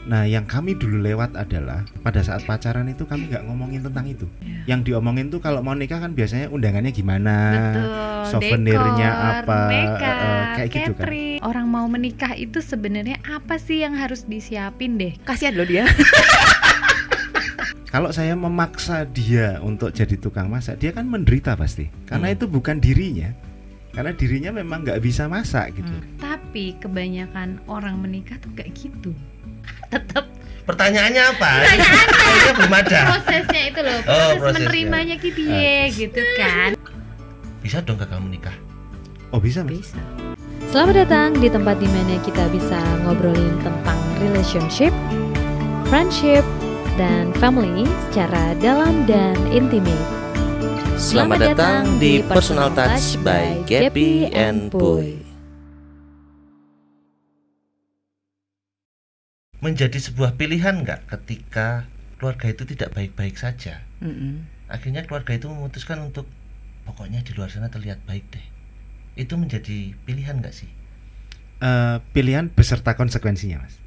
Nah, yang kami dulu lewat adalah pada saat pacaran itu kami nggak ngomongin tentang itu. Yang diomongin tuh kalau mau nikah kan biasanya undangannya gimana, souvenirnya apa, kayak gitu kan. Orang mau menikah itu sebenarnya apa sih yang harus disiapin deh? Kasihan loh dia. Kalau saya memaksa dia untuk jadi tukang masak, dia kan menderita pasti. Karena itu bukan dirinya. Karena dirinya memang nggak bisa masak gitu. Tapi kebanyakan orang menikah tuh kayak gitu. Tetap Pertanyaannya apa? Pertanyaannya belum ada. prosesnya itu loh, proses prosesnya. menerimanya gitu gitu kan. Bisa dong gagal menikah? Oh bisa mas? Bisa. Selamat datang di tempat dimana kita bisa ngobrolin tentang relationship, friendship, dan family secara dalam dan intimate. Selamat datang di Personal Touch by Gappy and Boy. Menjadi sebuah pilihan nggak ketika keluarga itu tidak baik-baik saja? Akhirnya keluarga itu memutuskan untuk pokoknya di luar sana terlihat baik deh. Itu menjadi pilihan nggak sih? Pilihan beserta konsekuensinya mas.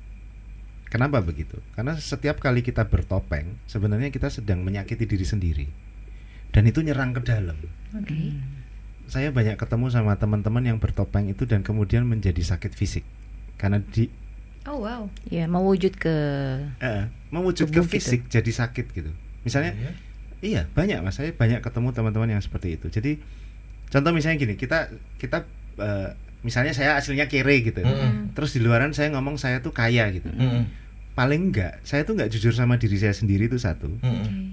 Kenapa begitu? Karena setiap kali kita bertopeng, sebenarnya kita sedang menyakiti diri sendiri. Dan itu nyerang ke dalam. Saya banyak ketemu sama teman-teman yang bertopeng itu dan kemudian menjadi sakit fisik. Karena Oh wow. Ya, mewujud ke mewujud ke fisik gitu. Jadi sakit gitu. Misalnya iya banyak mas, saya banyak ketemu teman-teman yang seperti itu. Jadi contoh misalnya gini, kita misalnya saya aslinya kere gitu. Terus di luaran saya ngomong saya tuh kaya gitu. Paling enggak, saya tuh enggak jujur sama diri saya sendiri itu satu.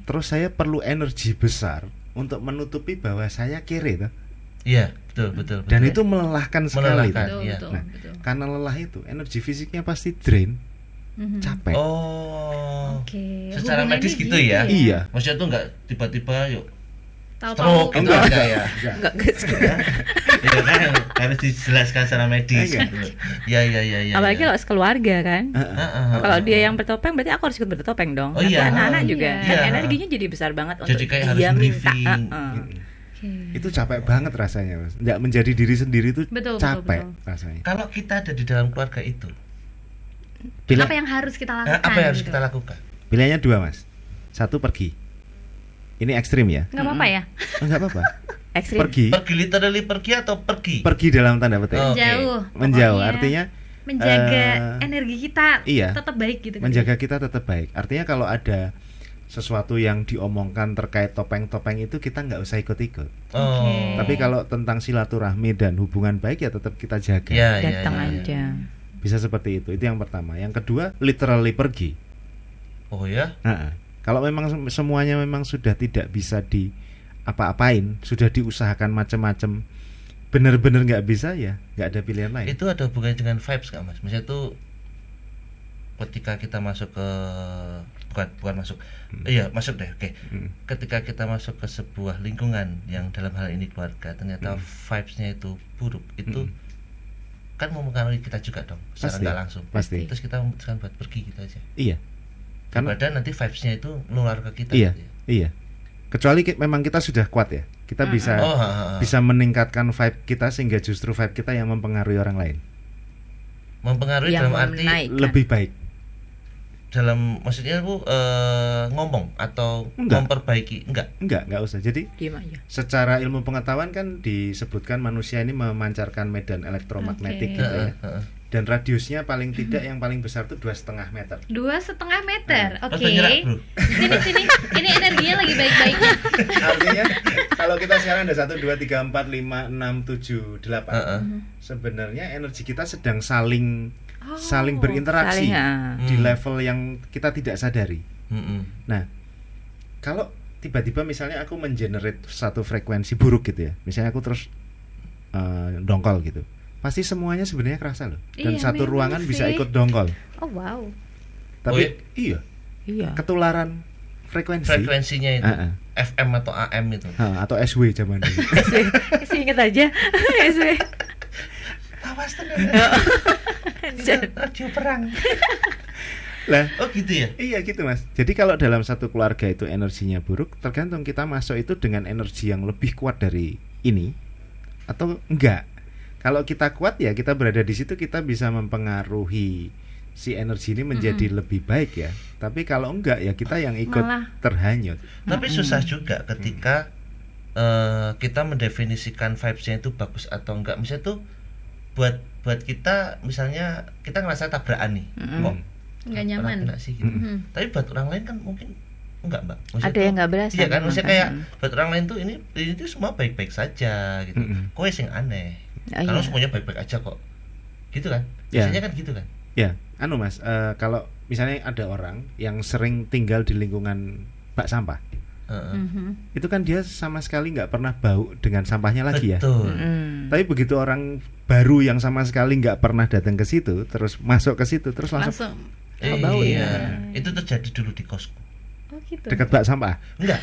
Terus saya perlu energi besar untuk menutupi bahwa saya kere tuh. Iya, betul. Dan itu melelahkan sekali. Betul. Karena lelah itu, energi fisiknya pasti drain, capek. Oh. Oke. Secara Hubungannya medis gitu ya? Iya. Maksudnya tuh nggak tiba-tiba yuk Tahu-tahu stroke gitu enggak ya? enggak guys. Ya kan harus dijelaskan secara medis. Ya. Apalagi kalau sekeluarga kan. Kalau dia yang bertopeng berarti aku harus ikut bertopeng dong. Oh, iya. Anak-anak juga. Iya. Kan energinya jadi besar banget Jadi untuk kayak dia harus minta. briefing. Itu capek banget rasanya mas. Nggak menjadi diri sendiri itu capek rasanya. Kalau kita ada di dalam keluarga itu, apa yang harus kita lakukan? apa yang harus kita lakukan? Pilihannya dua mas. Satu pergi. Ini ekstrim ya? Nggak apa-apa ya? Nggak apa-apa. Ekstrim. Pergi. Pergi literally pergi atau pergi? Pergi dalam tanda petik. Oh. Menjauh. Pokoknya Artinya menjaga energi kita tetap baik gitu. Menjaga kita tetap baik. Artinya kalau ada sesuatu yang diomongkan terkait topeng-topeng itu kita nggak usah ikut-ikut. Tapi kalau tentang silaturahmi dan hubungan baik ya tetap kita jaga. Datang aja. Bisa seperti itu. Itu yang pertama. Yang kedua, literally pergi. Oh ya? Kalau memang semuanya memang sudah tidak bisa di apa-apain, sudah diusahakan macam-macam, benar-benar nggak bisa ya, nggak ada pilihan lain. Itu ada hubungannya dengan vibes nggak mas? Misalnya tuh ketika kita masuk ke bukan masuk, iya masuk deh, oke. Ketika kita masuk ke sebuah lingkungan yang dalam hal ini keluarga, ternyata vibes-nya itu buruk, itu kan mempengaruhi kita juga dong, secara nggak langsung. Pasti. Terus kita memutuskan buat pergi gitu aja. Iya. Karena nanti vibes-nya itu nular ke kita. Iya. Gitu ya. Iya. Kecuali memang kita sudah kuat ya, kita bisa meningkatkan vibe kita sehingga justru vibe kita yang mempengaruhi orang lain. Mempengaruhi Yang dalam arti menaikkan. Lebih baik. Dalam maksudnya aku ngomong atau memperbaiki enggak usah. Jadi Diam aja. secara ilmu pengetahuan kan disebutkan manusia ini memancarkan medan elektromagnetik gitu ya. Dan radiusnya paling tidak yang paling besar itu 2,5 meter. 2,5 meter. Oke. Sini. Ini energinya lagi baik-baiknya. Artinya kalau kita sekarang ada 1, 2, 3, 4, 5, 6, 7, 8. Sebenarnya energi kita sedang saling berinteraksi di level yang kita tidak sadari. Nah, kalau tiba-tiba misalnya aku mengenerate satu frekuensi buruk gitu ya, misalnya aku terus dongkol gitu, pasti semuanya sebenarnya kerasa loh. Dan satu ruangan bisa ikut dongkol. Oh wow. Tapi iya. Ketularan frekuensinya itu FM atau AM itu. Atau SW zaman dulu. SW ingat aja. SW. Awas tuh. Radio perang. Lah, oh gitu ya? Iya gitu mas. Jadi kalau dalam satu keluarga itu energinya buruk, tergantung kita masuk itu dengan energi yang lebih kuat dari ini atau enggak. Kalau kita kuat ya kita berada di situ, kita bisa mempengaruhi si energi ini menjadi lebih baik ya. Tapi kalau enggak ya kita yang ikut Malah terhanyut. Tapi susah juga ketika kita mendefinisikan vibes-nya itu bagus atau enggak. Misalnya tuh buat kita, misalnya kita ngerasa tabrakan nih, kok nggak nyaman kena sih gitu. Tapi buat orang lain kan mungkin enggak, Mbak. Maksudnya Ada yang nggak berasa. Iya kan, maksudnya kayak buat orang lain tuh ini tuh semua baik-baik saja gitu. Kowe sing aneh. Kalau semuanya baik-baik aja kok. Gitu kan? Biasanya kan gitu kan? Ya, Mas, kalau misalnya ada orang yang sering tinggal di lingkungan bak sampah, itu kan dia sama sekali nggak pernah bau dengan sampahnya lagi. Betul. Tapi begitu orang baru yang sama sekali nggak pernah datang ke situ, terus masuk ke situ, terus langsung bau ya. Itu terjadi dulu di kosku. Oh gitu. dekat bak sampah. Enggak.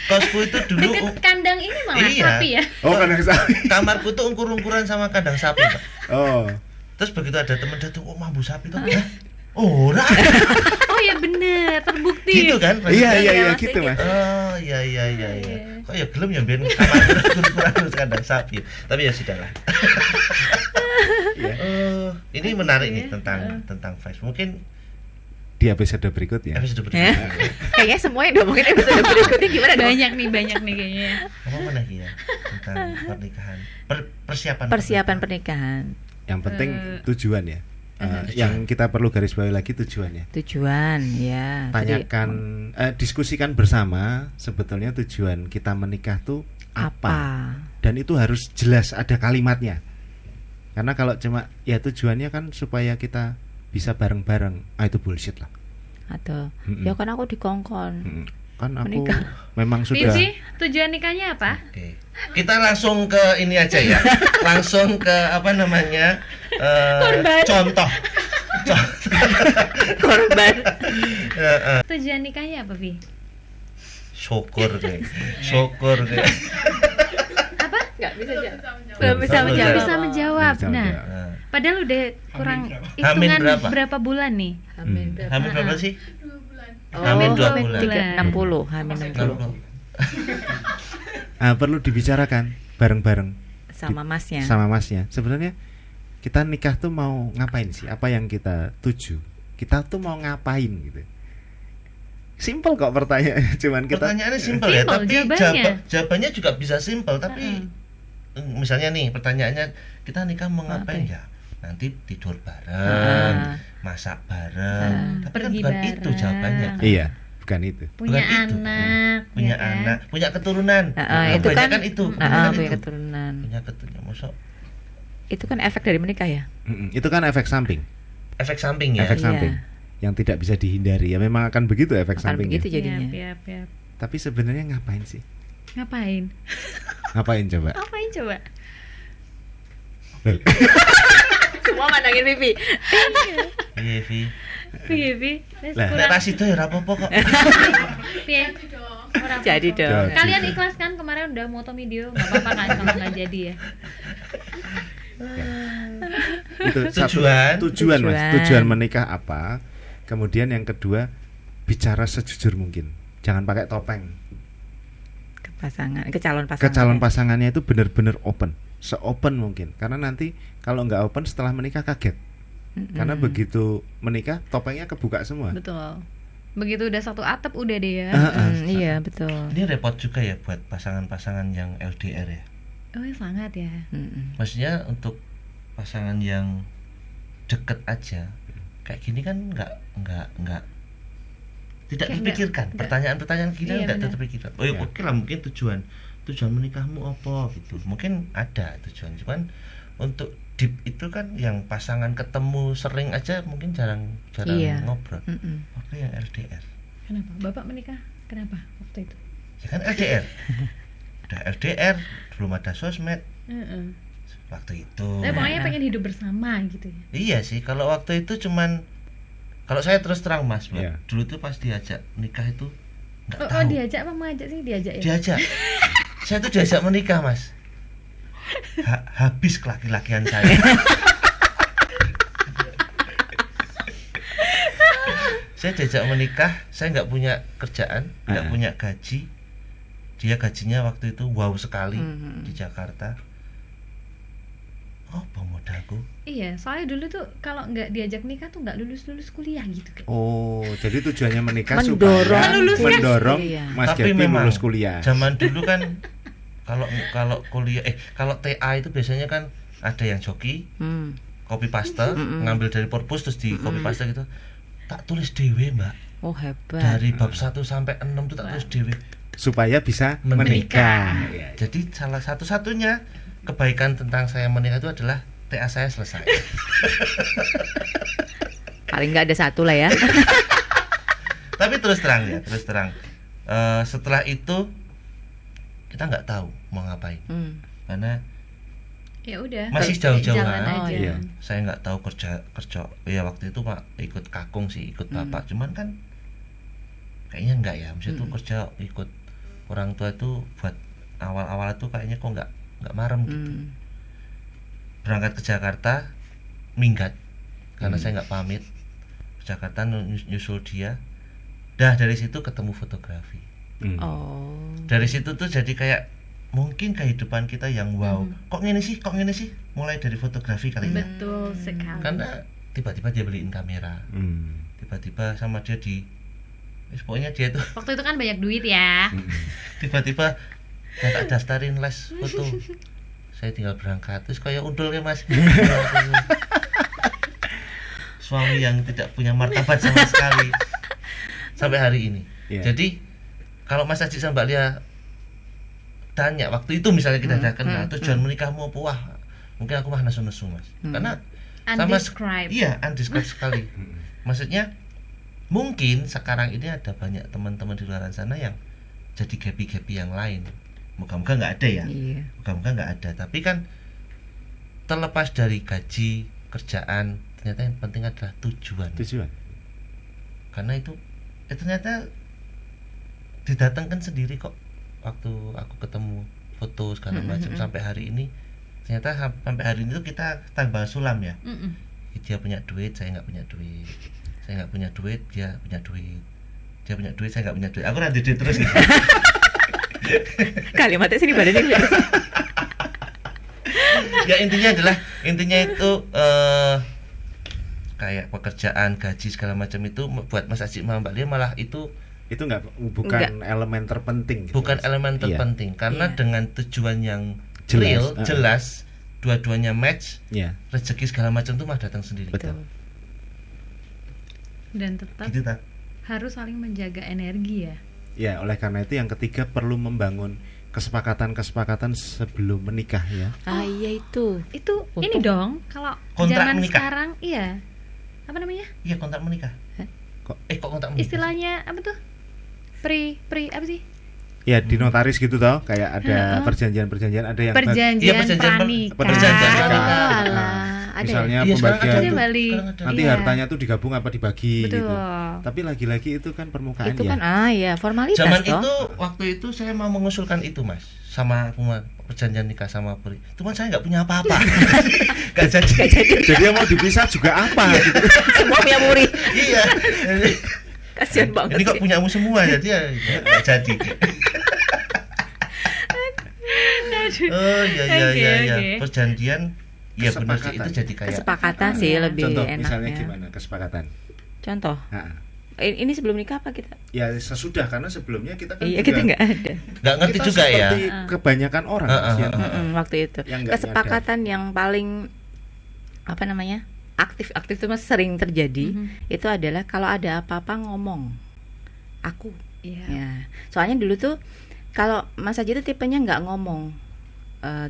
Kosku itu dulu Deket kandang ini malah Iya. sapi ya. Oh, kandang sapi. kamarku tuh ungkur-ungkuran sama kandang sapi, Pak. Oh. Terus begitu ada temen datang, oh mambu sapi tuh. Ora. Oh ya bener, terbukti. Gitu kan? Iya gitu, Mas. Oh iya. Kok ya gelem ya biar kamar ungkur-ungkuran kandang sapi. Tapi ya sudahlah. Ini menarik nih tentang vibes. Mungkin Di episode berikutnya. episode berikutnya. Kayaknya semua yang ngomongin episode berikutnya gimana dong? Banyak nih kayaknya. Apa lagi ya tentang pernikahan? Persiapan pernikahan. Yang penting tujuan ya. Yang kita perlu garis bawahi lagi tujuannya. Tujuan ya. Tanyakan, diskusikan bersama sebetulnya tujuan kita menikah tuh apa. Dan itu harus jelas, ada kalimatnya. Karena kalau cuma ya tujuannya kan supaya kita bisa bareng-bareng, itu bullshit lah. Atau ya kan aku dikongkon. Kan aku Menikah. memang sudah. Vivi, tujuan nikahnya apa? Oke. Kita langsung ke ini aja ya. Langsung ke apa namanya? Contoh. Korban. Tujuan nikahnya apa, Vi? Syukur deh. Apa? Nggak bisa jawab. Belum bisa menjawab. Bisa menjawab. menjawab. Nah, padahal udah kurang Hamin hitungan berapa? berapa bulan nih? Hamin berapa? Hamin berapa sih? Oh, Hamin 2 bulan. 60, Hamin 60. Perlu dibicarakan bareng-bareng Sama masnya. sama masnya. Sebenarnya kita nikah tuh mau ngapain sih? Apa yang kita tuju? Kita tuh mau ngapain gitu? Simpel kok pertanyaannya, cuman kita Pertanyaannya simpel ya, tapi jawabannya. jawabannya juga bisa simpel. Tapi misalnya nih pertanyaannya, kita nikah mau ngapain ya? Nanti tidur bareng, masak bareng. Tapi kan pergi bukan bareng. itu jawabannya. Iya, bukan itu. Punya Bukan itu. anak, Punya ya kan? anak, punya keturunan. Itu kan Kebanyakan itu. kebanyakan punya itu. keturunan. Punya keturunan. Mosok Itu kan efek dari menikah ya. Itu kan efek samping. efek samping ya. Efek Iya. samping yang tidak bisa dihindari. Ya memang akan begitu efek Akan sampingnya. begitu jadinya. Yap. Tapi sebenarnya ngapain sih? Ngapain? Ngapain coba? Ngapain coba? Semua mandangin Vivi. Iya, Vi. Vi, Lah, Nek ra sida ya ora apa-apa kok. Jadi dong. Kalian ikhlas kan kemarin udah moto video, nggak apa-apa kan kalau nggak jadi ya. Itu Tujuan. tujuan Mas. Tujuan. Tujuan menikah apa? Kemudian yang kedua, bicara sejujur mungkin. Jangan pakai topeng. Ke calon pasangan. Ke calon pasangannya itu benar-benar open, se-open mungkin. Karena nanti kalau nggak open setelah menikah kaget. Karena begitu menikah topengnya kebuka semua. Betul. Begitu udah satu atap udah deh ya. Iya betul. Ini repot juga ya buat pasangan-pasangan yang LDR ya. Oh ya sangat ya. Maksudnya untuk pasangan yang deket aja kayak gini kan nggak tidak Kayak terpikirkan. nggak- Pertanyaan-pertanyaan gini Iya, nggak benar. terpikirkan. Oh ya, oke lah, mungkin tujuan menikahmu apa gitu. Mungkin ada tujuan, cuman untuk deep itu kan yang pasangan ketemu sering aja mungkin jarang Iya. ngobrol. Oke, yang LDR. Kenapa? Bapak menikah kenapa waktu itu? Ya kan LDR. Udah LDR, belum ada sosmed waktu itu. Tapi pokoknya pengen hidup bersama gitu ya. Iya sih, kalau waktu itu cuman, kalau saya terus terang Mas, Mbak, Iya. dulu tuh pas diajak nikah itu nggak Oh tahu. diajak apa mengajak sih diajak ya? Diajak. Saya tuh diajak menikah, Mas. Habis kelaki-lakian saya. Saya diajak menikah, saya nggak punya kerjaan, nggak punya gaji. Dia gajinya waktu itu wow sekali di Jakarta. apa modalku? Iya, soalnya dulu tuh kalau nggak diajak nikah tuh nggak lulus kuliah gitu kan. Oh, jadi tujuannya menikah Mendorong supaya mendorong kuliah. Mas Tapi Gaby memang lulus kuliah. Zaman dulu kan kalau kuliah kalau TA itu biasanya kan ada yang joki, copy paste, ngambil dari purpose terus di copy paste gitu. Tak tulis dhewe, Mbak. Oh hebat. Dari bab 1 sampai 6 tuh tak tulis dhewe. Supaya bisa menikah. Ya. Jadi salah satu-satunya kebaikan tentang saya menikah itu adalah TA saya selesai. Paling nggak ada satu lah ya. Tapi terus terang, setelah itu kita nggak tahu mau ngapain, karena Ya udah. masih jauh-jauhan. Jalan aja. Iya. Saya nggak tahu kerja ya waktu itu Pak ikut kakung sih, ikut bapak, cuman kan kayaknya enggak ya, maksudnya tuh kerja ikut orang tua itu buat awal-awal itu kayaknya kok nggak marem gitu. Berangkat ke Jakarta minggat karena saya nggak pamit ke Jakarta, nyusul dia. Dari situ ketemu fotografi. Oh. Dari situ tuh jadi kayak mungkin kehidupan kita yang wow, kok gini sih mulai dari fotografi kali ya. Betul sekali. Karena tiba-tiba dia beliin kamera, tiba-tiba sama dia pokoknya dia tuh Waktu itu kan banyak duit ya. tiba-tiba ya tak daftarin les foto. Saya tinggal berangkat terus kayak undul ya Mas. Suami yang tidak punya martabat sama sekali sampai hari ini. Jadi kalau Mas Aji sama Mbak Lia tanya waktu itu misalnya kita udah kenal tujuan menikahmu apa, wah mungkin aku mah nesu-nesu Mas. Karena Undescribed. Iya, undescribed sekali. Maksudnya mungkin sekarang ini ada banyak teman-teman di luar sana yang jadi gapi-gapi yang lain. Moga-moga nggak ada ya. Iya. Moga-moga nggak ada. Tapi kan terlepas dari gaji, kerjaan, ternyata yang penting adalah tujuan. Karena itu ternyata didatangkan sendiri kok. Waktu aku ketemu foto segala macam sampai hari ini, ternyata sampai hari ini tuh kita tambah sulam ya. Dia punya duit, saya nggak punya duit. Saya nggak punya duit, dia punya duit. Dia punya duit, saya nggak punya duit. Aku nanti duit terus gitu. Kalimatnya sini badannya. Ya intinya itu kayak pekerjaan, gaji segala macam itu buat Mas Aji sama Mbak Lia malah itu bukan elemen terpenting gitu, bukan elemen terpenting karena dengan tujuan yang real, jelas, dua-duanya match, rezeki segala macam tuh mah datang sendiri. Betul. Dan tetap Gitu, harus saling menjaga energi ya. Ya, oleh karena itu yang ketiga perlu membangun kesepakatan sebelum menikah ya. Iya itu ini dong kalau kontrak zaman menikah. sekarang iya. Apa namanya? Iya, kontrak menikah. Kok kontrak menikah? Istilahnya apa tuh? Pri apa sih? Ya di notaris gitu toh, kayak ada perjanjian ada yang perjanjian pranikah. Perjanjian pranikah. Ada misalnya ya? pembagian Ada Bali. nanti hartanya tuh digabung apa dibagi Betul. gitu. Tapi lagi-lagi itu kan permukaan itu ya. kan formalitas Zaman toh. itu waktu itu saya mau mengusulkan itu Mas, sama perjanjian nikah sama Pri. Cuman saya nggak punya apa-apa. Nggak jadi. Jadi yang mau dipisah juga apa gitu. Semua punya muri. Iya. Kasian banget. Ini kok punyamu semua jadi ya nggak jadi. Oh iya. Perjanjian ya benar sih, itu jadi kayak kesepakatan sih lebih contoh, enaknya. misalnya gimana kesepakatan? Contoh. Ini sebelum nikah apa kita? Ya sesudah, karena sebelumnya kita kan Iya, kita nggak ada. nggak ngerti kita juga ya. seperti kebanyakan orang yang Waktu itu yang nggak kesepakatan yang paling apa namanya aktif itu mas sering terjadi itu adalah kalau ada apa-apa ngomong aku. Ya. Soalnya dulu tuh kalau Mas Haji itu tipenya nggak ngomong.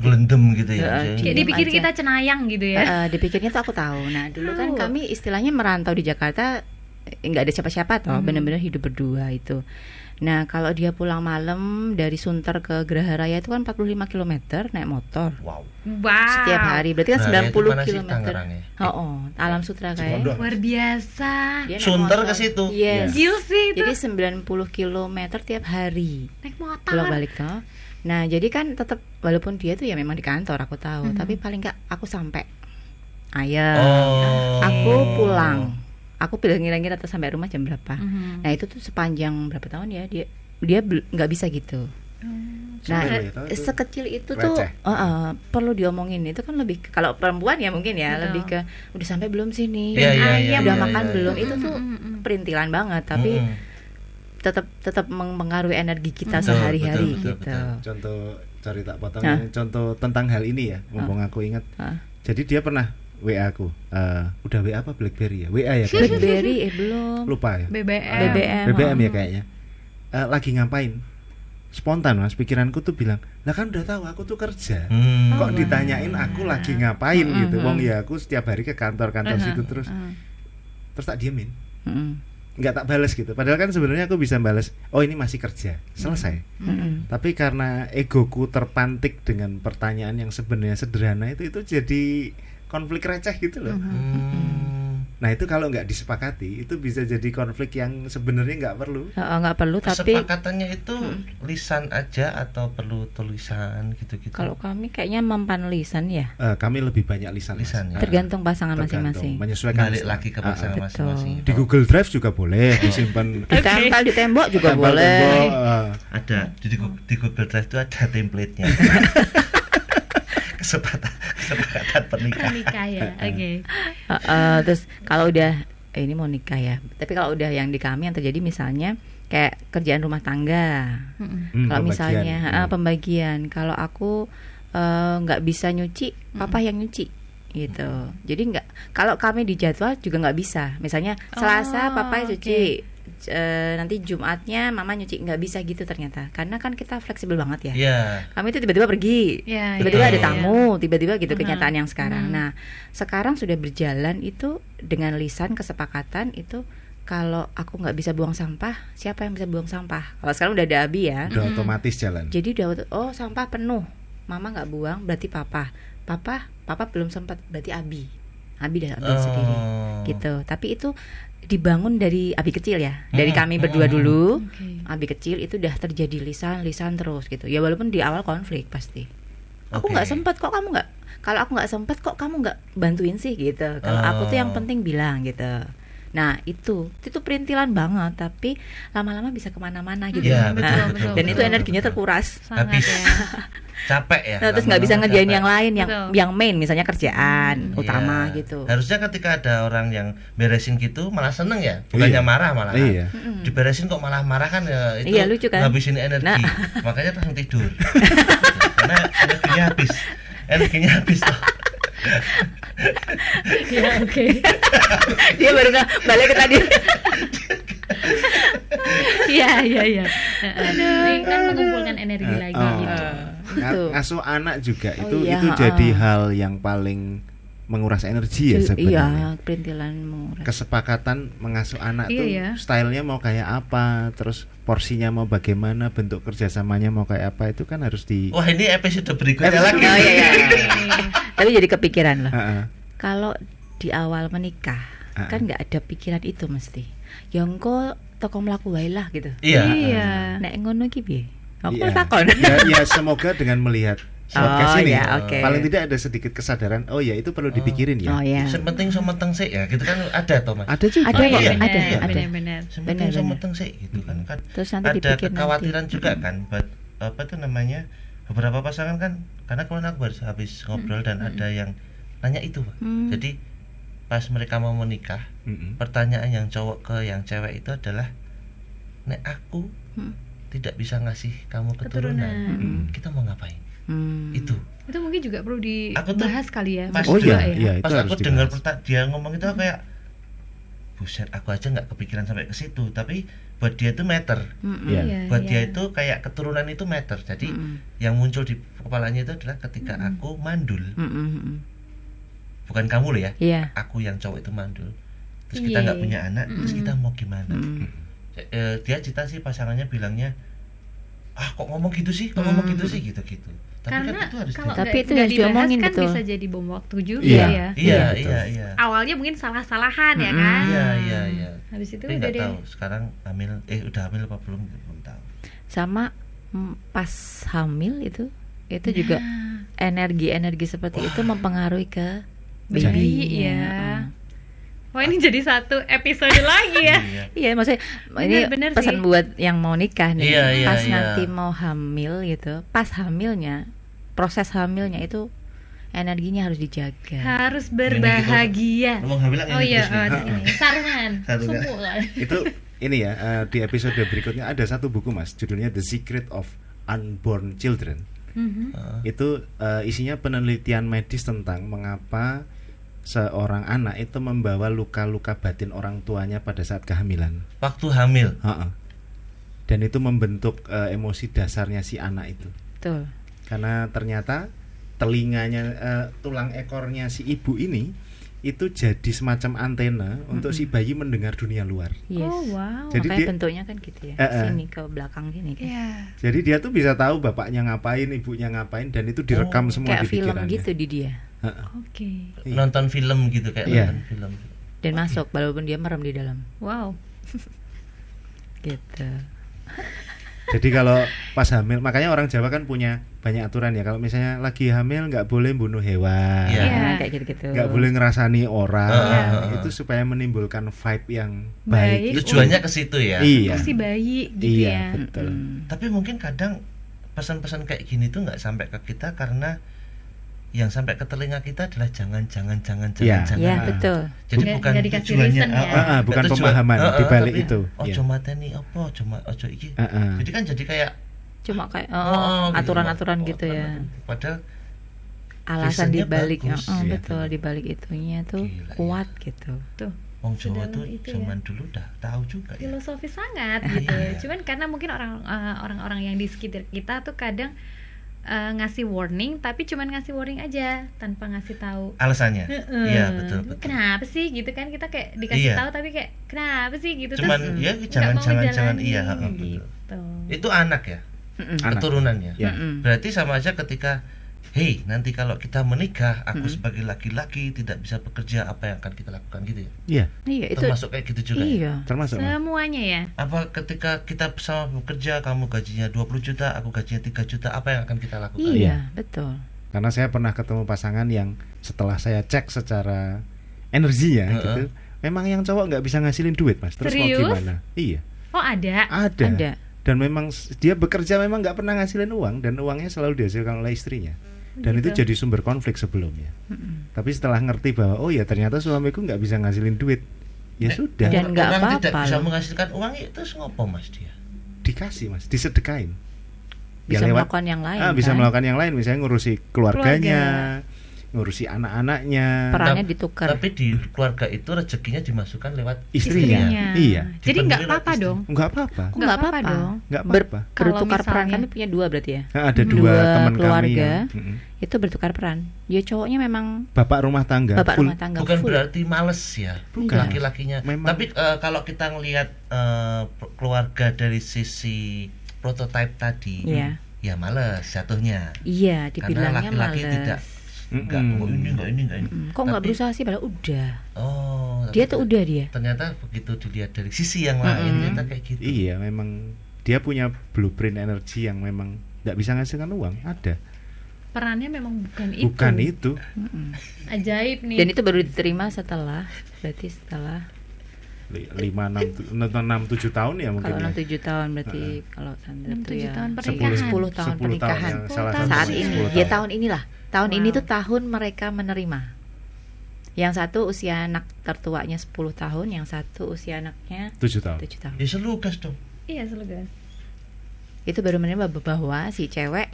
Belendem gitu ya. Jadi dipikir kita cenayang gitu ya. Dipikirnya tuh aku tahu. Nah dulu kan kami istilahnya merantau di Jakarta, nggak ada siapa-siapa toh, benar-benar hidup berdua itu. Nah kalau dia pulang malam dari Sunter ke Geraha Raya itu kan 45 km naik motor. Wow. Setiap hari berarti kan 90 km. Alam Sutra kayak. Luar biasa. Sunter ke situ. Yes. Gil sih itu. Jadi 90 km tiap hari. Naik motor. Bolak-balik toh. Nah jadi kan tetap walaupun dia tuh ya memang di kantor aku tahu, tapi paling nggak aku sampai aku pulang. Aku ngira-ngira atau sampai rumah jam berapa. Nah itu tuh sepanjang berapa tahun ya dia nggak bisa gitu. Nah, sekecil itu tuh perlu diomongin. Itu kan lebih kalau perempuan ya mungkin ya lebih ke udah sampai belum sini, udah makan belum. Itu tuh perintilan banget, tapi tetap mempengaruhi energi kita sehari-hari gitu. Contoh cari tak potong contoh tentang hal ini ya, mumpung aku ingat. Jadi dia pernah WA aku, udah WA apa BlackBerry ya? WA ya kayaknya. BlackBerry belum. Lupa ya. BBM ya kayaknya. Lagi ngapain? Spontan Mas, pikiranku tuh bilang, lah kan udah tahu aku tuh kerja. Kok ditanyain aku lagi ngapain gitu. Wong ya aku setiap hari ke kantor situ terus. Terus tak diemin. Nggak tak balas gitu. Padahal kan sebenarnya aku bisa balas, oh ini masih kerja, selesai. Tapi karena egoku terpantik dengan pertanyaan yang sebenarnya sederhana itu jadi konflik receh gitu loh. Nah itu kalau nggak disepakati itu bisa jadi konflik yang sebenarnya nggak perlu. Nggak perlu, tapi kesepakatannya itu lisan aja atau perlu tulisan gitu-gitu. Kalau kami kayaknya mempan lisan ya. Kami lebih banyak lisan ya. Tergantung pasangan masing-masing. Menyesuaikan. Balik lagi ke pasangan masing-masing. Di Google Drive juga boleh disimpan. Ditempel di tembok juga boleh. Ada di Google Drive itu ada template-nya. kesepakatan pernikah ya. Oke. Terus kalau udah ini mau nikah ya. Tapi kalau udah yang di kami yang terjadi misalnya kayak kerjaan rumah tangga. Kalau misalnya pembagian, kalau aku nggak bisa nyuci, papa yang nyuci gitu. Jadi nggak, kalau kami di jadwal juga nggak bisa. Misalnya Selasa papa cuci. Nanti Jumatnya mama nyuci, nggak bisa gitu ternyata, karena kan kita fleksibel banget ya. Kami itu tiba-tiba pergi, tiba-tiba ada tamu, tiba-tiba gitu kenyataan yang sekarang. Nah sekarang sudah berjalan itu dengan lisan kesepakatan itu, kalau aku nggak bisa buang sampah, siapa yang bisa buang sampah? Kalau sekarang udah ada Abi ya, udah otomatis jalan. Jadi udah sampah penuh, mama nggak buang berarti papa belum sempat berarti Abi dah ambil sendiri gitu. Tapi itu dibangun dari Abi kecil ya, dari kami berdua dulu. Abi kecil itu udah terjadi lisan terus gitu ya, walaupun di awal konflik pasti. Aku nggak sempat kok kamu nggak, kalau aku nggak sempat kok kamu nggak bantuin sih gitu. Kalau aku tuh yang penting bilang gitu. Nah itu perintilan banget, tapi lama-lama bisa kemana-mana gitu. Betul. Dan itu energinya terkuras. Habis capek ya. Nah, terus nggak bisa ngerjain yang lain, yang main misalnya kerjaan utama gitu. Harusnya ketika ada orang yang beresin gitu malah seneng ya, bukannya marah malah. Diberesin kok malah marah kan ya, itu lucu kan? Ngabisin energi. Makanya langsung tidur. Karena energinya habis tuh. Ya oke. Dia baru balik ke tadi. Iya. Ini kan mengumpulkan energi lagi gitu. Ngasuh anak juga itu jadi hal yang paling menguras energi ya sebenarnya. Iya, perintilan menguras. Kesepakatan mengasuh anak tuh stylenya mau kayak apa, terus porsinya mau bagaimana, bentuk kerjasamanya mau kayak apa, itu kan harus di. Wah ini episode berikutnya lagi. Tapi jadi kepikiran loh. Kalau di awal menikah kan nggak ada pikiran itu mesti. Yang kok toko melaku wae lah gitu. Iya. Nek ngono iki piye? Aku takon. Ya semoga dengan melihat podcast ini paling tidak ada sedikit kesadaran, ya itu perlu dipikirin ya. Sepenting someteng sih ya, gitu kan ada toh Mas. Ada juga. Ada. Benar. Sepenting someteng sih gitu kan. Terus nanti ada kekhawatiran juga kan, apa tuh namanya, beberapa pasangan kan, karena kemarin aku baru habis ngobrol dan ada yang nanya itu Pak. Jadi pas mereka mau menikah, pertanyaan yang cowok ke yang cewek itu adalah, nek aku tidak bisa ngasih kamu keturunan, kita mau ngapain? Itu mungkin juga perlu dibahas kali ya. Pas pas aku dengar dia ngomong itu kayak, buset, aku aja nggak kepikiran sampai ke situ, tapi buat dia itu meter. Buat dia itu kayak keturunan itu meter. Jadi yang muncul di kepalanya itu adalah ketika aku mandul. Bukan kamu loh ya. Aku yang cowok itu mandul. Terus kita nggak punya anak, terus kita mau gimana? Dia cerita sih pasangannya bilangnya, kok ngomong gitu sih, gitu. Tapi karena kan itu harus tapi itu harus diomongin kan, bisa jadi bom waktu juga ya. Iya. Awalnya mungkin salah-salahan ya kan. Iya. Habis itu tapi udah deh. Tahu sekarang udah hamil apa belum tahu. Sama pas hamil itu juga energi seperti itu mempengaruhi ke baby. Wah, ini jadi satu episode lagi ya. Iya, maksudnya ini Bener pesan sih. buat yang mau nikah nih. Iya, Pas iya. nanti mau hamil gitu, pas hamilnya, proses hamilnya itu energinya harus dijaga. Harus berbahagia. Ngomong hamil Oh iya, ini sarungan. Sarungan. Sumpuk lah. Itu ini ya, di episode berikutnya ada satu buku Mas, judulnya The Secret of Unborn Children. Itu isinya penelitian medis tentang mengapa seorang anak itu membawa luka-luka batin orang tuanya pada saat kehamilan. Waktu hamil. Dan itu membentuk emosi dasarnya si anak itu. Betul. Karena ternyata telinganya, tulang ekornya si ibu ini itu jadi semacam antena untuk si bayi mendengar dunia luar. Yes. Oh wow. Jadi Makanya dia- bentuknya kan gitu ya. Sini ke belakang gini kan. Iya. Jadi dia tuh bisa tahu bapaknya ngapain, ibunya ngapain, dan itu direkam semua Kayak di film pikirannya. gitu di dia. Oke. Nonton film gitu kayak Iya. nonton film. Dan masuk walaupun dia merem di dalam. Wow. Gitu. Jadi kalau pas hamil, makanya orang Jawa kan punya banyak aturan ya. Kalau misalnya lagi hamil nggak boleh bunuh hewan, Iya. Iya. Kayak gitu-gitu. nggak boleh ngerasani orang. Iya. Itu supaya menimbulkan vibe yang Baik. baik. Tujuannya ke situ ya. Iya. Si bayi gitu Iya, ya. betul. Tapi mungkin kadang pesan-pesan kayak gini tuh nggak sampai ke kita karena yang sampai ke telinga kita adalah jangan. Iya. Iya, betul. Jadi Nggak- bukan nggak dikasih tujuannya. reason ya. Bukan Nggak pemahaman di balik tapi, itu. Oh, Iya. cuma mateni apa? Cuma ojo iki. Jadi kan jadi kayak Cuma kayak gitu. aturan-aturan gitu ya. Padahal Alasan reasonnya dibalik, bagus, iya. betul, dibalik itunya tuh Gila, kuat gitu. Tuh. wong Jawa Sedalam tuh itu ya. zaman dulu udah tahu juga ya. Filosofis sangat gitu. Cuman karena mungkin orang-orang yang di sekitar kita tuh kadang ngasih warning, tapi cuman ngasih warning aja tanpa ngasih tau Alasannya. Iya, betul. Kenapa sih gitu kan, kita kayak dikasih Iya. tahu tapi kayak kenapa sih gitu. Cuman terus ya nggak jangan mau ngejalanin iya, betul. gitu. Itu anak ya, Anak. keturunannya. Ya. Berarti sama aja ketika hey, nanti kalau kita menikah, aku sebagai laki-laki tidak bisa bekerja, apa yang akan kita lakukan gitu ya? Iya, Iya, itu Termasuk kayak gitu juga ya? iya. termasuk. Mas. Semuanya ya. Apa ketika kita sama bekerja, kamu gajinya 20 juta, aku gajinya 3 juta, apa yang akan kita lakukan? Iya, betul. Karena saya pernah ketemu pasangan yang setelah saya cek secara energinya gitu, memang yang cowok nggak bisa ngasilin duit, Mas. Terus Serius? mau gimana? Iya, Oh ada. Ada. Dan memang dia bekerja memang nggak pernah ngasilin uang, dan uangnya selalu dihasilkan oleh istrinya. Dan Gitu. itu jadi sumber konflik sebelumnya. Tapi setelah ngerti bahwa oh ya ternyata suamiku nggak bisa ngasilin duit, ya sudah, Dan nggak Orang apa-apa tidak bisa loh. menghasilkan uang itu ngopo Mas dia? dikasih, Mas, disedekain. Bisa Ya, melakukan yang lain. bisa kan? melakukan yang lain, misalnya ngurusi keluarganya, ngurusi anak-anaknya, Perannya Tap- ditukar. Tapi di keluarga itu rezekinya dimasukkan lewat istrinya. Iya, Jadi nggak Dipenuhi apa-apa istri. dong. nggak apa-apa, Nggak apa-apa. dong. nggak Ber- apa-apa. Kalau bertukar peran. misalnya- Kami punya 2 berarti ya. Ada Dua dua teman keluarga. kami yang, Itu bertukar peran. Ya cowoknya memang bapak rumah tangga, bapak full. rumah tangga Bukan full. berarti males ya, Bukan. laki-lakinya. Memang. Tapi kalau kita ngelihat keluarga dari sisi prototipe tadi, Iya. ya males jatuhnya. Iya, Karena dibilangnya laki-laki males. tidak enggak Mm-mm. oh, ini enggak ini. Kok nggak Tapi- berusaha sih padahal udah. Oh, Dia tapi tuh udah dia. ternyata begitu dilihat dari sisi yang lain ternyata kayak gitu. Iya, memang dia punya blueprint energi yang memang nggak bisa ngasihkan uang. Ada, Perannya memang bukan itu. bukan itu. Ajaib nih. Dan itu baru diterima setelah berarti setelah 5-6-7 tahun ya mungkin. kalau ya. 6-7 tahun berarti kalau Sandra 6-7 tuh ya tahun 10 pernikahan. 10 tahun 10 pernikahan. yang salah 10 satu Saat 10 ini tahun. ya tahun inilah. Tahun ini Wow. tuh tahun mereka menerima. Yang satu usia anak tertuanya 10 tahun, yang satu usia anaknya 7 tahun. 7 tahun. Ya selugas dong. Iya, selegas. Itu baru menerima bahwa si cewek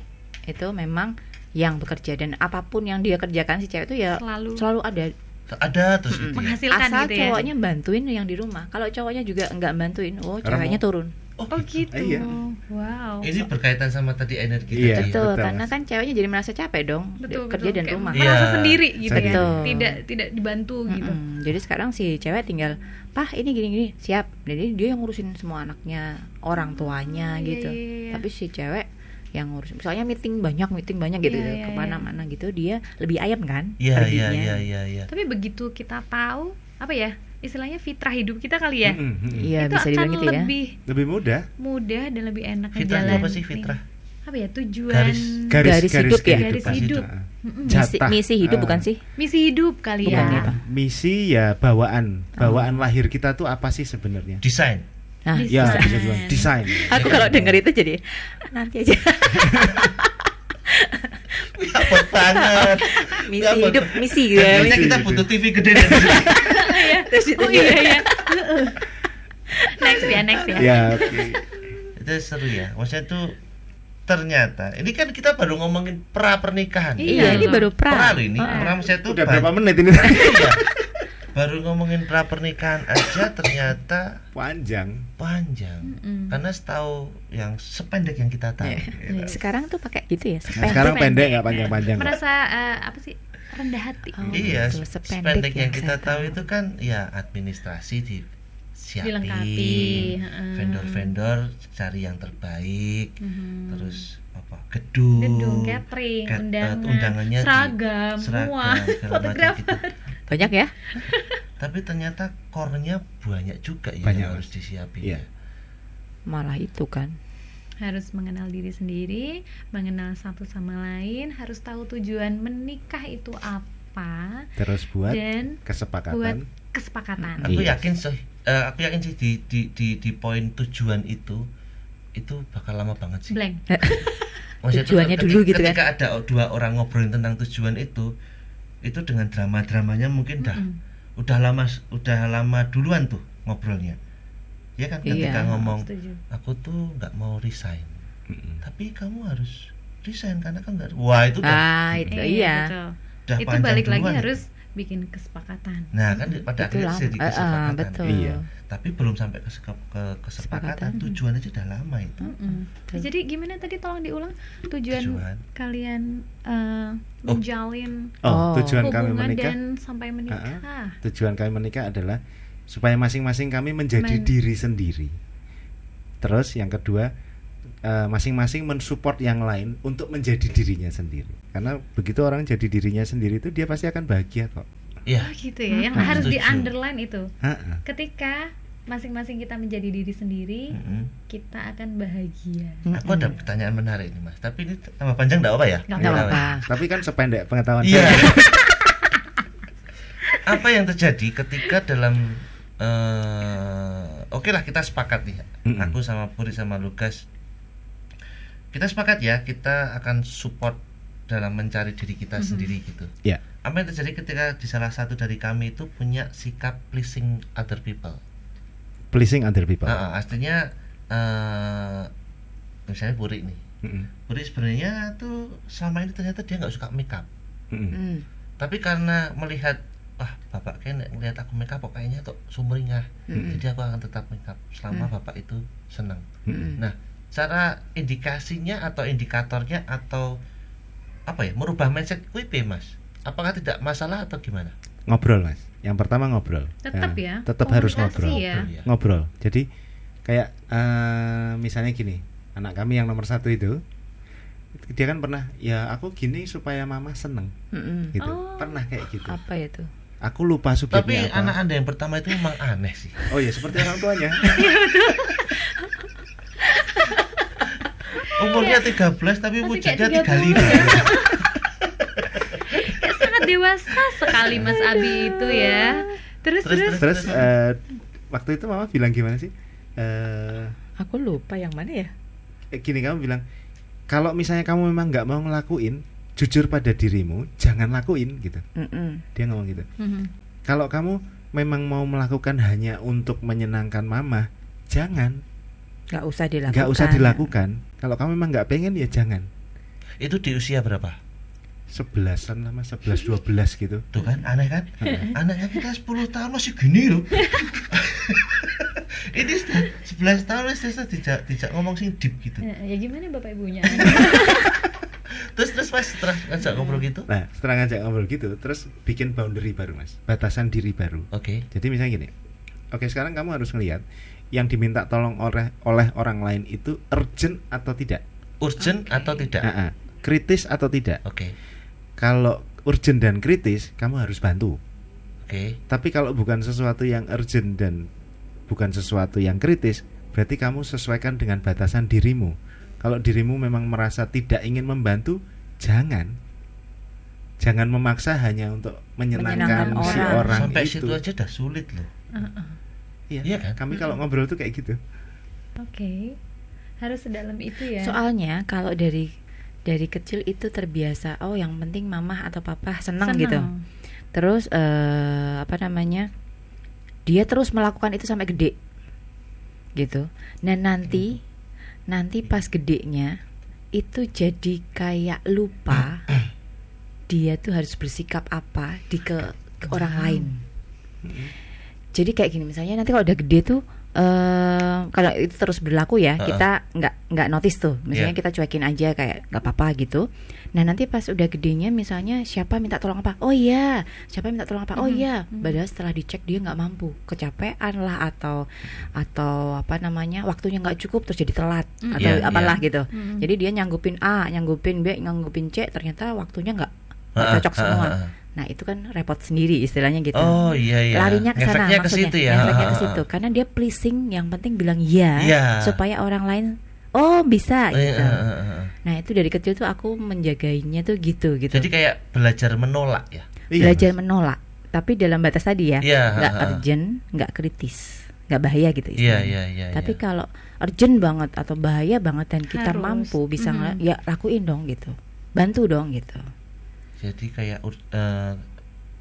itu memang yang bekerja, dan apapun yang dia kerjakan si cewek itu ya Selalu ada. Ada terus gitu ya. menghasilkan Asal gitu ya. cowoknya bantuin yang di rumah. Kalau cowoknya juga enggak bantuin, oh Karena ceweknya mau- turun. Oh gitu. Iya. Wow. Ini berkaitan sama tadi energi Iya. tadi. Betul, betul, karena Mas. kan ceweknya jadi merasa capek dong, Betul, kerja dan Kayak rumah. Iya. merasa sendiri gitu ya. Betul. Tidak dibantu gitu. Jadi sekarang si cewek tinggal, "Pah, ini gini-gini." Siap. Jadi dia yang ngurusin semua anaknya, orang tuanya Iya, gitu. iya, iya. Tapi si cewek yang ngurus, misalnya meeting banyak gitu, Iya, iya, kemana-mana gitu, dia lebih ayam kan Iya, perginya. iya. Tapi begitu kita tahu apa ya? Istilahnya fitrah hidup kita kali ya. Iya, itu bisa akan dibilang gitu ya. Lebih mudah. mudah dan lebih enak Fitrah itu ngejalanin apa sih fitrah? apa ya, tujuan Garis hidup ya? kehidupan. Garis hidup. jatah. Misi hidup bukan sih? Misi hidup kali Bukan ya. ya, Pak? Misi ya bawaan lahir kita tuh apa sih sebenarnya? Desain. Nah, Ya bisa dibilang desain. aku kalau denger itu jadi nanti aja. Abot banget. Misi hidup, misi ya. Biasanya kita butuh TV gede dan Oh iya. Next ya. Ya, oke. itu seru ya. Maksudnya tuh ternyata ini kan kita baru ngomongin pra pernikahan. Iya, ini baru Pra pra. ini. Pra maksudnya tuh Udah berapa menit ini? Iya. Baru ngomongin pra pernikahan aja ternyata Panjang. Karena setahu yang sependek yang kita tahu. Sekarang tuh pakai gitu ya. Nah, sekarang pendek nggak panjang-panjang. Merasa apa sih? Rendah hati. Iya, betul, sependek yang kita saya tahu itu kan ya administrasi disiapin, Dilengkapi, vendor-vendor cari yang terbaik, terus apa gedung, catering, undangannya seragam, semua, fotografer. Banyak ya? Tapi ternyata core-nya banyak juga ya Banyak, yang harus disiapin. Iya. Malah itu kan. Harus mengenal diri sendiri, mengenal satu sama lain, harus tahu tujuan menikah itu apa, Terus buat dan buat kesepakatan. kesepakatan. Aku yakin sih di poin tujuan itu bakal lama banget sih. Blank. Maksudnya Tujuannya dulu gitu kan. Ketika ada dua orang ngobrolin tentang tujuan itu dengan drama-dramanya mungkin udah lama duluan tuh ngobrolnya. Ya kan ketika ngomong setuju. aku tuh nggak mau resign. Tapi kamu harus resign karena kan nggak. Wah, itu itu Betul. udah Itu panjang balik lagi duluan harus bikin kesepakatan. Nah, kan pada Itu akhirnya lama. jadi kesepakatan. Betul. Iya. Tapi belum sampai ke kesepakatan, tujuan aja udah lama itu. Jadi gimana tadi, tolong diulang tujuan kalian menjalin Tujuan kami hubungan menikah. dan sampai menikah. Tujuan kami menikah adalah supaya masing-masing kami menjadi diri sendiri. Terus yang kedua, masing-masing mensupport yang lain untuk menjadi dirinya sendiri. Karena begitu orang jadi dirinya sendiri itu dia pasti akan bahagia kok. Iya. Oh gitu ya, yang harus di underline itu. Ha-ha. Ketika masing-masing kita menjadi diri sendiri, kita akan bahagia. Aku ada pertanyaan menarik nih Mas, tapi ini tambah panjang enggak apa ya? Nggak apa-apa. Tapi kan sependek pengetahuan Iya. saya. Apa yang terjadi ketika dalam oke lah kita sepakat nih. Aku sama Puri sama Lukas kita sepakat ya, kita akan support dalam mencari diri kita sendiri gitu. Ya. Apa yang terjadi ketika di salah satu dari kami itu punya sikap pleasing other people? Pleasing other people. Artinya misalnya Puri nih. Puri sebenarnya tuh selama ini ternyata dia nggak suka make up. Tapi karena melihat bapak kayaknya ngelihat aku make up kok kayaknya tuh sumringah. Jadi aku akan tetap make up selama bapak itu senang. Nah, cara indikasinya atau indikatornya atau apa ya, merubah mindset kuwi piye Mas? Apakah tidak masalah atau gimana? Ngobrol Mas. Yang pertama ngobrol. Tetap ya. Tetap harus Komunikasi ngobrol. ya. Ngobrol. Jadi kayak misalnya gini, anak kami yang nomor 1 itu dia kan pernah, ya aku gini supaya mama seneng gitu. Pernah kayak gitu. Apa itu? Aku lupa subjeknya Tapi apa. anak Anda yang pertama itu memang aneh sih. Oh ya, seperti orang tuanya. Umurnya 13 tapi wujudnya 35. Kayak sangat dewasa sekali Mas Abi itu ya. Terus. Waktu itu mama bilang gimana sih? Aku lupa yang mana ya. Gini, kamu bilang kalau misalnya kamu memang nggak mau ngelakuin, jujur pada dirimu, jangan lakuin gitu. Dia ngomong gitu. Kalau kamu memang mau melakukan hanya untuk menyenangkan mama, jangan. Nggak usah dilakukan. Kalau kamu memang nggak pengen ya jangan. Itu di usia berapa? 11-an lah Mas, 11-12 gitu. Tuh kan, aneh kan? Anaknya kita 10 tahun masih gini loh. Ini 11 tahun sudah tidak ngomong sing deep gitu. Ya gimana Bapak Ibunya? Terus Mas setelah ngajak ngobrol gitu? Nah, setelah ngajak ngobrol gitu, terus bikin boundary baru Mas, batasan diri baru. Oke. Jadi misalnya gini, oke sekarang kamu harus ngelihat yang diminta tolong oleh orang lain itu urgent atau tidak. Urgent atau tidak? Kritis atau tidak. Oke. Kalau urgent dan kritis, kamu harus bantu. Oke. Tapi kalau bukan sesuatu yang urgent dan bukan sesuatu yang kritis, berarti kamu sesuaikan dengan batasan dirimu. Kalau dirimu memang merasa tidak ingin membantu, jangan. jangan memaksa hanya untuk menyenangkan si orang sampai itu. situ aja udah sulit loh. Iya kan? Kami kalau ngobrol tuh kayak gitu. Oke. Harus sedalam itu ya. Soalnya kalau dari kecil itu terbiasa, oh yang penting mama atau papa senang gitu. Terus dia terus melakukan itu sampai gede gitu. Nah nanti pas gedenya itu jadi kayak lupa dia tuh harus bersikap apa ke orang lain. Jadi kayak gini, misalnya nanti kalau udah gede tuh kalau itu terus berlaku ya, kita nggak notice tuh, misalnya kita cuekin aja kayak nggak apa-apa gitu. Nah nanti pas udah gedenya, misalnya siapa minta tolong apa, oh iya, siapa minta tolong apa, oh iya, padahal setelah dicek dia nggak mampu, kecapean lah atau apa namanya, waktunya nggak cukup terus jadi telat atau apalah gitu. Jadi dia nyanggupin A, nyanggupin B, nyanggupin C, ternyata waktunya nggak cocok semua. Nah itu kan repot sendiri istilahnya gitu. Oh iya. Larinya ke sana maksudnya. Efeknya ke situ karena dia pleasing, yang penting bilang iya. Supaya orang lain bisa gitu. Nah itu dari kecil tuh aku menjagainya tuh gitu. Jadi kayak belajar menolak ya. Belajar menolak, tapi dalam batas tadi ya. Nggak urgent, nggak kritis, nggak bahaya gitu istilahnya. Tapi kalau urgent banget atau bahaya banget dan kita mampu bisa ya lakuin dong gitu. Bantu dong gitu. Jadi kayak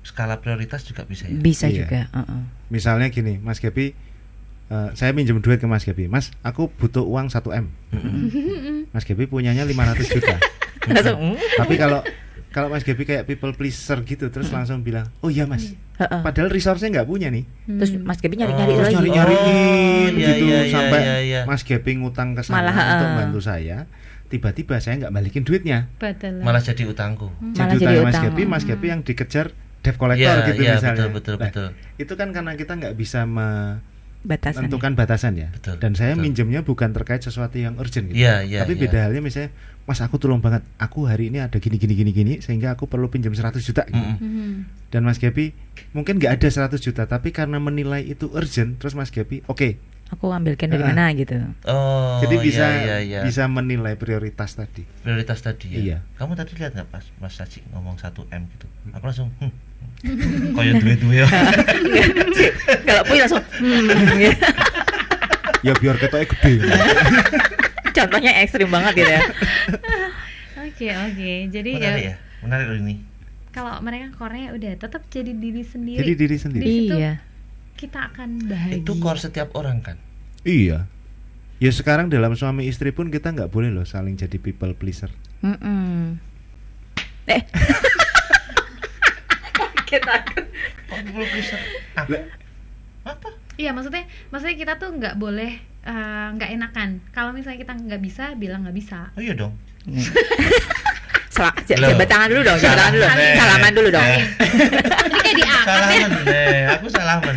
skala prioritas juga bisa ya? Bisa juga. Misalnya gini, Mas Gaby, saya minjem duit ke Mas Gaby. Mas, aku butuh uang 1M. Mas Gaby punyanya 500 juta. Tapi kalau Mas Gaby kayak people pleaser gitu, terus langsung bilang, oh iya Mas, padahal resource-nya nggak punya nih. Terus Mas Gaby nyari-nyari lagi. Nyari-nyariin gitu sampai Mas Gaby ngutang ke sana untuk bantu saya. Tiba-tiba saya nggak balikin duitnya, malah jadi utangku. Jadi utang Mas Gaby yang dikejar debt collector gitu misalnya. Betul. Itu kan karena kita nggak bisa menentukan batasan ya. Dan saya minjemnya bukan terkait sesuatu yang urgent gitu. Tapi beda halnya misalnya, Mas aku tolong banget, aku hari ini ada gini sehingga aku perlu pinjam 100 juta gitu. Dan Mas Gaby mungkin nggak ada 100 juta, tapi karena menilai itu urgent, terus Mas Gaby aku ambilkan dari mana gitu. Jadi bisa menilai prioritas tadi. Ya. Iya. Kamu tadi lihat nggak pas Mas Saji ngomong 1M gitu? Aku langsung koyo duwe-duwe. Kalau punya langsung ya biar ketoknya gede. Contohnya ekstrim banget gitu ya. Oke. Jadi menarik ini. Kalau mereka core-nya udah tetap jadi diri sendiri. Di situ, iya. Kita akan bahagia. Itu core setiap orang kan. Iya. Ya sekarang dalam suami istri pun kita nggak boleh loh saling jadi people pleaser. Kita people pleaser. Apa? Iya maksudnya kita tuh nggak boleh nggak enakan. Kalau misalnya kita nggak bisa, bilang nggak bisa. Oh iya dong. Jabat tangan dulu dong. Salaman dulu dong. Ini kayak diangkat ya. Aku salaman.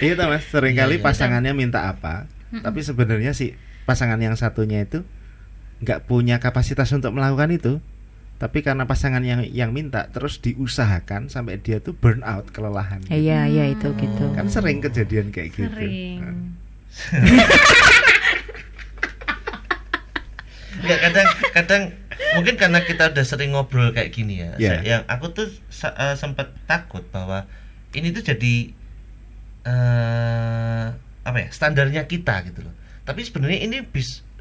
Iya toh Mas, seringkali pasangannya minta apa, tapi sebenarnya si pasangan yang satunya itu nggak punya kapasitas untuk melakukan itu, tapi karena pasangan yang minta terus diusahakan sampai dia tuh burn out, kelelahan. Iya itu gitu. Kan sering kejadian kayak gitu. Enggak, kadang mungkin karena kita udah sering ngobrol kayak gini ya. Yang aku tuh sempat takut bahwa ini tuh jadi standarnya kita gitu loh. Tapi sebenarnya ini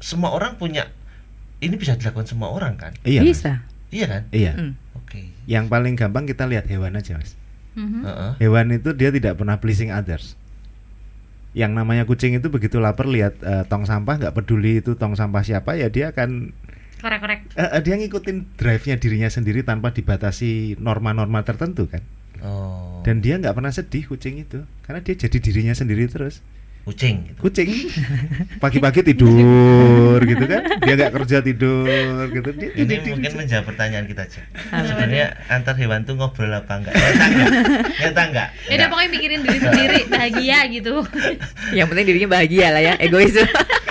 semua orang punya, ini bisa dilakukan semua orang kan? Iya. Bisa. Mas. Iya kan? Iya. Oke. Yang paling gampang kita lihat hewan aja Mas. Hewan itu dia tidak pernah pleasing others. Yang namanya kucing itu begitu lapar lihat tong sampah, nggak peduli itu tong sampah siapa, ya dia akan korek. Dia ngikutin drive-nya dirinya sendiri tanpa dibatasi norma-norma tertentu kan. Dan dia nggak pernah sedih kucing itu, karena dia jadi dirinya sendiri terus. Kucing pagi-pagi tidur gitu kan, dia nggak kerja tidur gitu. Ini mungkin menjawab pertanyaan kita aja. Sebenarnya antar hewan tuh ngobrol apa enggak? Nyata enggak? Ya udah pokoknya mikirin diri sendiri, bahagia gitu. Yang penting dirinya bahagia lah ya, egois.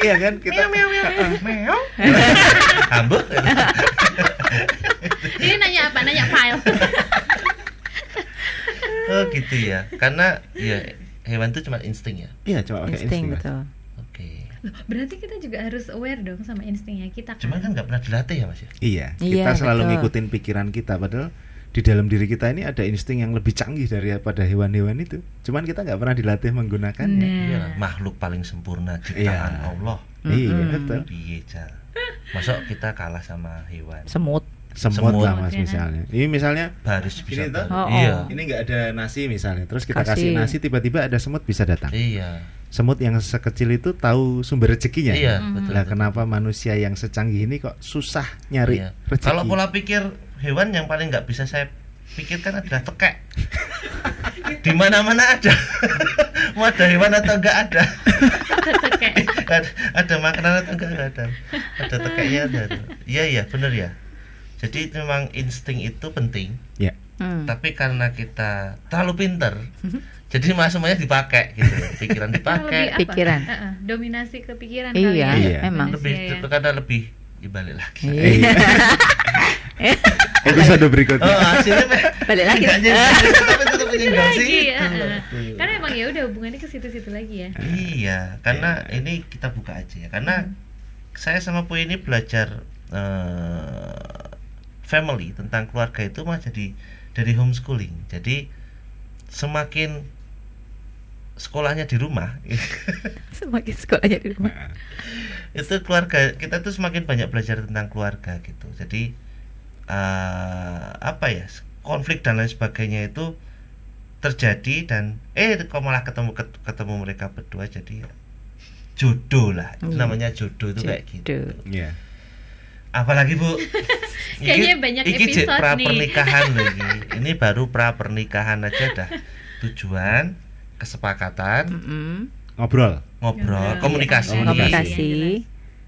Iya kan, kita meow. Ambek. Ini nanya apa? Nanya file. Oh gitu ya, karena ya hewan tuh cuma insting ya. Iya, cuma pakai insting. Betul. Oke. Loh, berarti kita juga harus aware dong sama instingnya kita kan. Cuman kan nggak pernah dilatih ya Mas ya. Iya, kita selalu betul. ngikutin pikiran kita, padahal di dalam diri kita ini ada insting yang lebih canggih daripada hewan-hewan itu. Cuman kita nggak pernah dilatih menggunakannya. Iyalah, makhluk paling sempurna ciptaan Allah. Iya, betul. Piye cal. Masuk kita kalah sama hewan. Semut Semut lah Mas ya kan? misalnya. Ini misalnya Baris bisa. Ini tuh, Iya. ini nggak ada nasi misalnya, terus kita Kasih. kasih nasi, tiba-tiba ada semut bisa datang. Iya. Semut yang sekecil itu tahu sumber rezekinya. Iya, kan? betul. Lah kenapa manusia yang secanggih ini kok susah nyari Iya. rezeki? Kalau pola pikir hewan yang paling nggak bisa saya pikirkan adalah tekek. Di mana-mana ada. Mau ada hewan atau enggak ada. Ada makanan atau enggak ada. Ada tekeknya ada. Iya benar ya. Jadi memang insting itu penting. Ya. Tapi karena kita terlalu pinter, jadi semuanya dipakai gitu. Pikiran dipakai. Pikiran. Dominasi ke pikiran Iya, kali ya. memang. Lebih karena lebih dibalik lagi. Iya. Episode berikutnya. Oh, hasilnya Balik lagi. tapi tetap menyinggung sih. Lagi, karena emang ya udah hubungannya ke situ-situ lagi ya. Iya, karena ini kita buka aja ya. Karena saya sama Pu ini belajar family tentang keluarga itu mah jadi dari homeschooling. Jadi semakin sekolahnya di rumah Semakin sekolahnya di rumah. itu keluarga kita tuh semakin banyak belajar tentang keluarga gitu. Jadi apa ya, konflik dan lain sebagainya itu terjadi dan kok malah ketemu mereka berdua, jadi ya, jodoh lah. Itu namanya jodoh itu kayak gitu. Iya. Apalagi Bu, Kayaknya banyak episode pra nih. pernikahan lagi. Ini baru pra pernikahan aja dah. Tujuan, kesepakatan, Ngobrol. ngobrol, komunikasi. Komunikasi.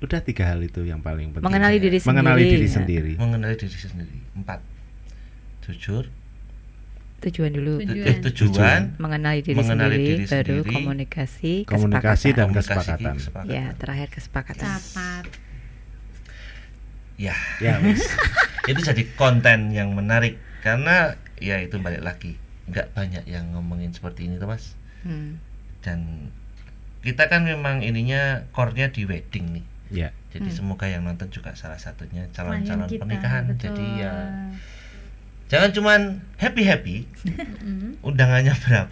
Udah 3 hal itu yang paling penting. Mengenali diri sendiri. Mengenali diri Ya. sendiri. Mengenali diri sendiri. 4. Jujur. Tujuan dulu. Tujuan. Mengenali diri Mengenali sendiri, diri baru sendiri. komunikasi, Komunikasi dan kesepakatan. kesepakatan. Ya, terakhir kesepakatan. Capat. Ya, Ya, wis. itu jadi konten yang menarik karena ya itu balik lagi. Nggak banyak yang ngomongin seperti ini tuh Mas. Dan kita kan memang ininya core-nya di wedding nih. Ya. Jadi semoga yang nonton juga salah satunya calon-calon Klien kita, pernikahan. betul. Jadi ya jangan cuman happy. Undangannya berapa?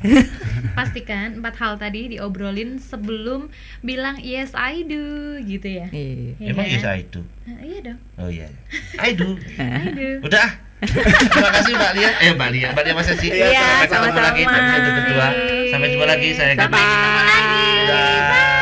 Pastikan 4 hal tadi diobrolin sebelum bilang yes I do gitu ya. Iya. Emang kan? yes I do. Iya dong. Oh iya. I do. I do. Udah. Terima kasih Mbak Lia. Mbak Lia Mas Esi. Iya, Sampai ketemu lagi di sama-sama. episode kedua. Sampai jumpa lagi. Saya Sampai ketemu lagi. Dah.